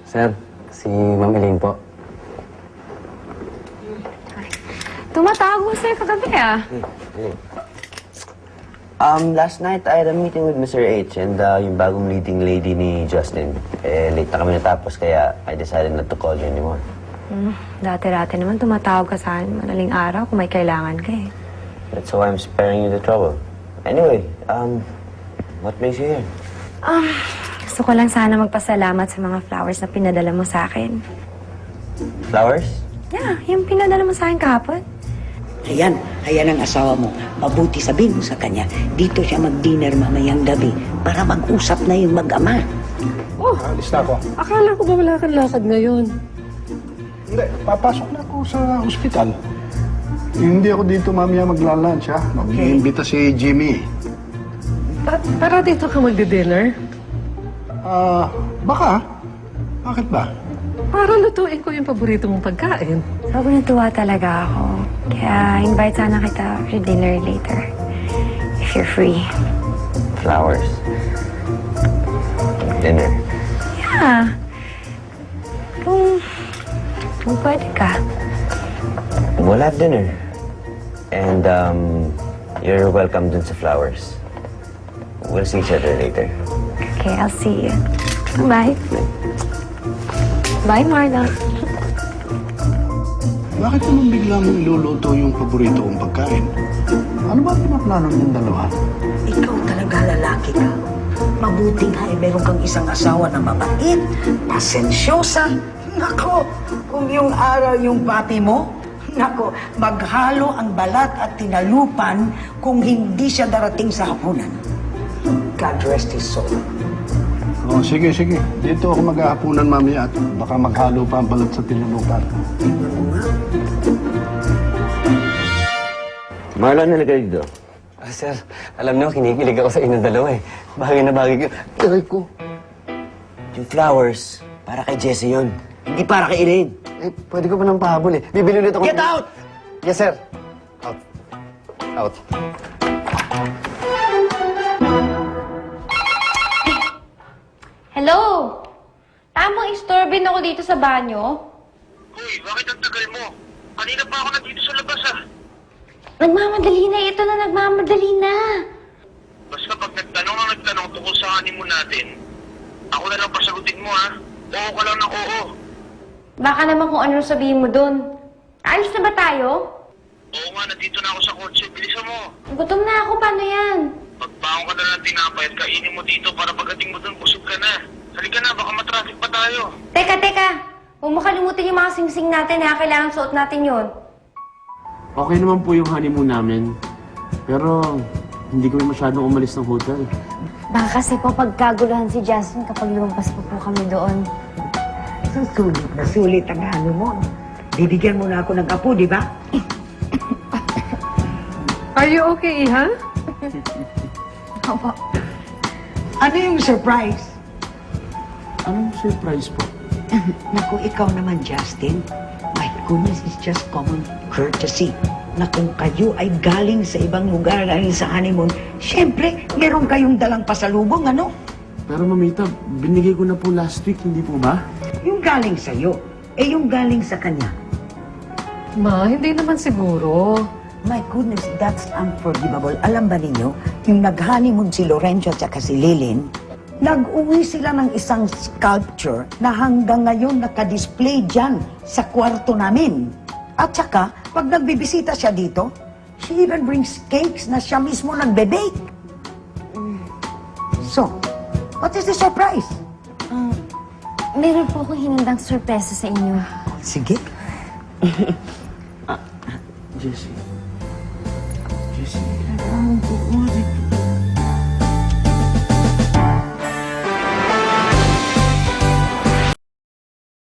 Sir, si Ma'am Elaine po. Tumatawag mo sa'yo kagabi ah. Last night I had a meeting with Mr. H and yung bagong leading lady ni Justin. Late na kami natapos kaya I decided not to call you anymore. Dati-dati naman tumatawag ka sa akin madaling araw kung may kailangan ka eh. That's why I'm sparing you the trouble. Anyway, what makes you here? Gusto ko lang sana magpasalamat sa mga flowers na pinadala mo sa akin. Flowers? Yeah, yung pinadala mo sa akin kahapon. Ayan ang asawa mo. Mabuti sabihin mo sa kanya, dito siya mag-dinner mamayang gabi para mag-usap na yung mag-ama. Oh, alis na ako. Akala ko ba wala kang lakad ngayon? Hindi, papasok na ako sa ospital. Hindi ako dito mamaya magla-lunch, ha? Mag-iimbita si Jimmy. Para dito ka magdi-dinner? Baka. Bakit ba? Para lutuin ko yung paborito mong pagkain. Sobrang natuwa talaga ako. Kaya invite sana kita for dinner later. If you're free. Flowers. Dinner. Yeah. Kung pwede ka. We'll have dinner. And, you're welcome dun sa Flowers. We'll see each other later. Okay, I'll see you. Bye. Bye, Marla. Bakit naman bigla mong iluluto yung paborito kong pagkain? Ano ba pinaplano niyong dalawa? Ikaw talaga lalaki ka. Mabuti nga meron kang isang asawa na mabait, pasensyosa. Nako, kung yung araw yung papi mo, nako, maghalo ang balat at tinalupan kung hindi siya darating sa hapunan. God rest his soul. Oh, sige. Dito ako maghahapunan mamaya at baka maghalo pa ang balat sa tinulupan. Marlon, nalagay dito. Sir, alam niyo, kinikilig ako sa inyong dalawa eh. Bagay na bagay ko. Aray ko. Yung Flowers, para kay Jessie yun. Hindi para kay Elaine. Eh, pwede ko pa nang pahabol eh. Bibili ulit ako. Get out! Yes, sir. Out. Out. Hello? Tamang istorbin ako dito sa banyo? Uy, bakit ang tagal mo? Kanina pa ako nandito sa labas ah. Nagmamadali na. Ito na nagmamadali na. Basta pag nagtanong tungkol sa honeymoon natin, ako na lang pasagutin mo ha. Oo ka lang ng oo. Baka naman kung ano sabihin mo dun. Ayos na ba tayo? Oo nga, nandito na ako sa kotse. Bilisan mo. Gutom na ako. Paano yan? Magbaon ka na ng tinapay at kainin mo dito para pagdating mo dun, busog ka na. Halika na, baka matraffic pa tayo. Teka. Huwag mo kalimutan yung mga singsing natin ha. Kailangan suot natin yun. Okay naman po yung honeymoon namin. Pero hindi kami masyadong umalis ng hotel. Baka kasi po pagkaguluhan si Justin kapag lumabas po kami doon. Sulit ang honeymoon. Bibigyan mo na ako ng apo, di ba? Are you okay, Iha? Opo. Ano yung surprise? Anong surprise po? Naku, ikaw naman, Justin. My goodness, it's just common courtesy na kung kayo ay galing sa ibang lugar galing sa honeymoon, syempre, meron kayong dalang pasalubong, ano? Pero mamita, binigay ko na po last week, hindi po ba? Yung galing sa'yo, yung galing sa kanya. Ma, hindi naman siguro. My goodness, that's unforgivable. Alam ba ninyo, yung nag-honeymoon si Lorenzo at saka si Lilin, nag-uwi sila ng isang sculpture na hanggang ngayon nakadisplay dyan sa kwarto namin. At saka, pag nagbibisita siya dito, she even brings cakes na siya mismo nagbe-bake. So, what is the surprise? Meron po akong hinandang sorpresa sa inyo. Sige. Jessie.